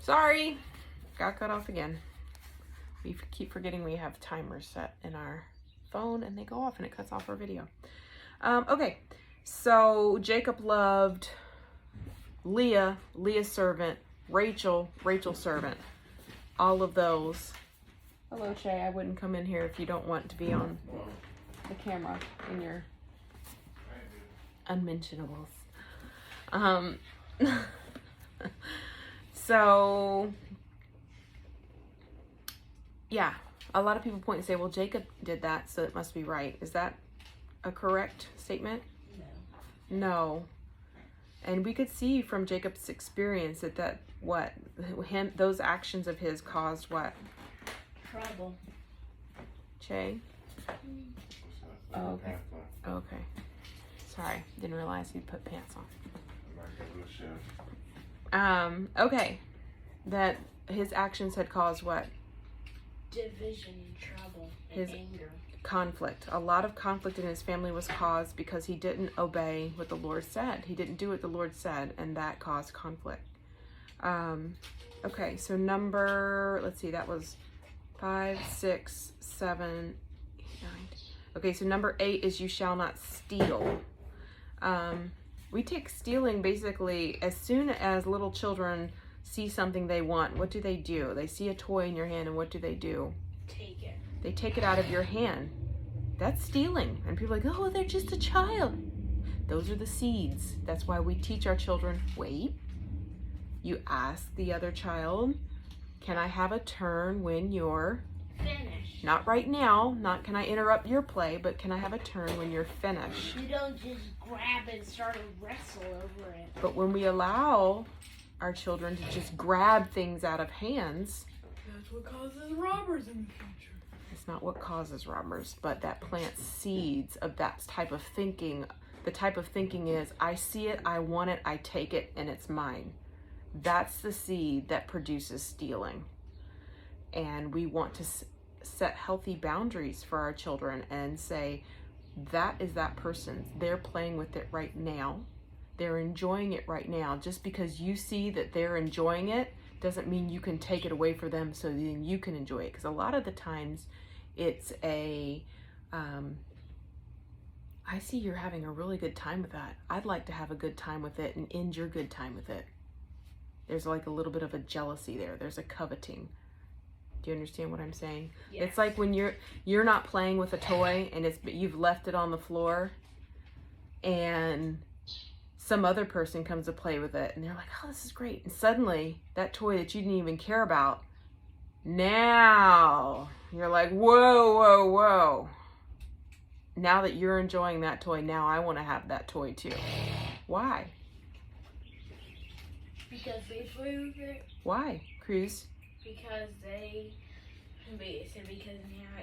Sorry, got cut off again. We keep forgetting we have timers set in our phone and they go off and it cuts off our video. Okay, so Jacob loved Leah, Leah's servant, Rachel, Rachel's servant. All of those. Hello, Shay. I wouldn't come in here if you don't want to be on the camera in your unmentionables. So, yeah, a lot of people point and say, well, Jacob did that, so it must be right. Is that a correct statement? No. No. And we could see from Jacob's experience those actions of his caused what? Trouble. Che? Oh, okay. Okay. Sorry, didn't realize you put pants on. Okay. That his actions had caused what? Division, trouble, and anger. Conflict. A lot of conflict in his family was caused because he didn't obey what the Lord said. He didn't do what the Lord said, and that caused conflict. Okay, so let's see, that was 5, 6, 7, 8, 9. Okay, so number 8 is you shall not steal. We take stealing basically as soon as little children see something they want. What do? They see a toy in your hand, and what do? Take it. They take it out of your hand. That's stealing. And people are like, oh, they're just a child. Those are the seeds. That's why we teach our children, wait. You ask the other child, can I have a turn when you're finished? Not right now. Not can I interrupt your play, but can I have a turn when you're finished? You don't just grab it and start to wrestle over it. But when we allow our children to just grab things out of hands, that's what causes robbers in the future. It's not what causes robbers, but that plants seeds of that type of thinking. The type of thinking is, I see it, I want it, I take it, and it's mine. That's the seed that produces stealing. And we want to set healthy boundaries for our children and say, that is that person. They're playing with it right now. They're enjoying it right now. Just because you see that they're enjoying it doesn't mean you can take it away from them so then you can enjoy it. Because a lot of the times it's I see you're having a really good time with that. I'd like to have a good time with it and end your good time with it. There's like a little bit of a jealousy there. There's a coveting. Do you understand what I'm saying? Yes. It's like when you're not playing with a toy and you've left it on the floor and some other person comes to play with it and they're like, oh, this is great. And suddenly that toy that you didn't even care about, now you're like, whoa, whoa, whoa. Now that you're enjoying that toy, now I want to have that toy too. Why? Because they play with it. Why, Cruz? Because now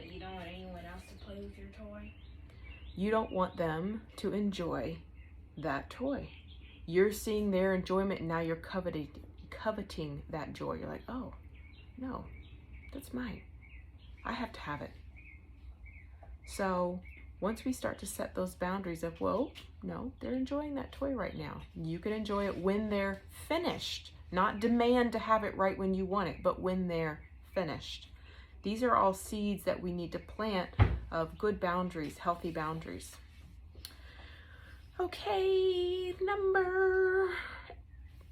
you don't want anyone else to play with your toy. You don't want them to enjoy that toy. You're seeing their enjoyment and now you're coveting that joy. You're like, oh, no, that's mine. I have to have it. So once we start to set those boundaries of, whoa, no, they're enjoying that toy right now. You can enjoy it when they're finished. Not demand to have it right when you want it, but when they're finished. These are all seeds that we need to plant of good boundaries, healthy boundaries. Okay, number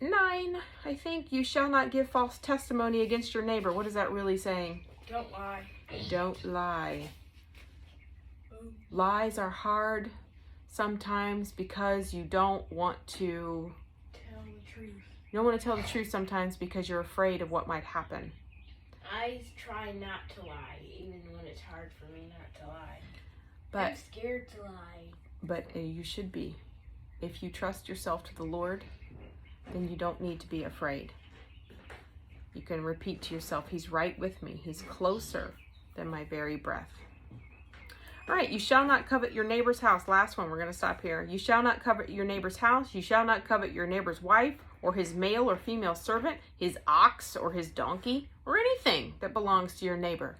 9, I think. You shall not give false testimony against your neighbor. What is that really saying? Don't lie. Don't lie. Lies are hard sometimes because you don't want to tell the truth. You don't want to tell the truth sometimes because you're afraid of what might happen. I try not to lie, even when it's hard for me not to lie. But I'm scared to lie. But you should be. If you trust yourself to the Lord, then you don't need to be afraid. You can repeat to yourself, He's right with me. He's closer than my very breath. All right, you shall not covet your neighbor's house. Last one, we're going to stop here. You shall not covet your neighbor's house. You shall not covet your neighbor's wife or his male or female servant, his ox or his donkey, or anything that belongs to your neighbor.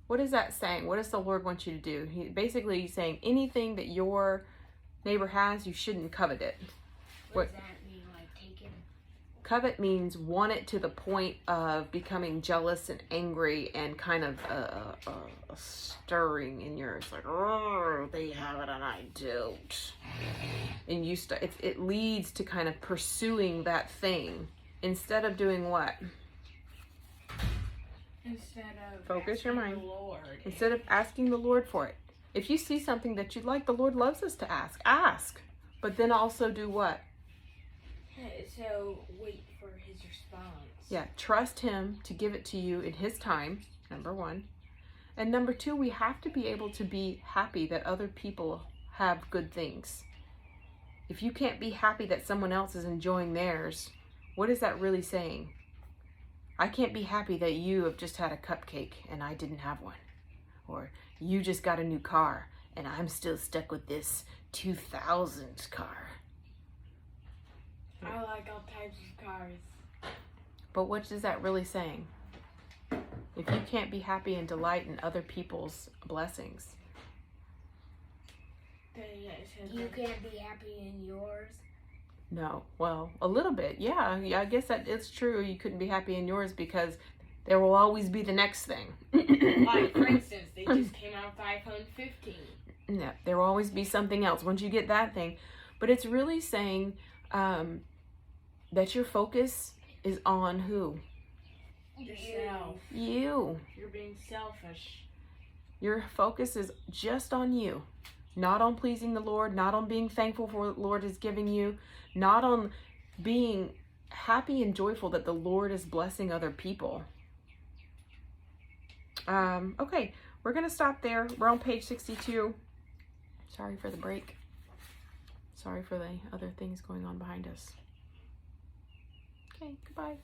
What is that saying? What does the Lord want you to do? He's saying anything that your neighbor has, you shouldn't covet it. What does that mean, like taking? covet means want it to the point of becoming jealous and angry and kind of a stirring in yours, like, oh, they have it and I don't. And it leads to kind of pursuing that thing instead of doing what? Instead of Focus your mind. The Lord. Instead of asking the Lord for it. If you see something that you'd like, the Lord loves us to ask. Ask. But then also do what? So wait for his response. Yeah, trust him to give it to you in his time, number one. And number two, we have to be able to be happy that other people have good things. If you can't be happy that someone else is enjoying theirs, what is that really saying? I can't be happy that you have just had a cupcake and I didn't have one. Or you just got a new car and I'm still stuck with this 2000 car. I like all types of cars. But what is that really saying? If you can't be happy and delight in other people's blessings. Then it says You can't be happy in yours. No, well, a little bit. Yeah, I guess that it's true. You couldn't be happy in yours because there will always be the next thing. like, for instance, they just came out with iPhone 15. Yeah, there will always be something else once you get that thing. But it's really saying that your focus is on who? Yourself. You. You're being selfish. Your focus is just on you. Not on pleasing the Lord, not on being thankful for what the Lord is giving you, not on being happy and joyful that the Lord is blessing other people. Okay, we're going to stop there. We're on page 62. Sorry for the break. Sorry for the other things going on behind us. Okay, goodbye.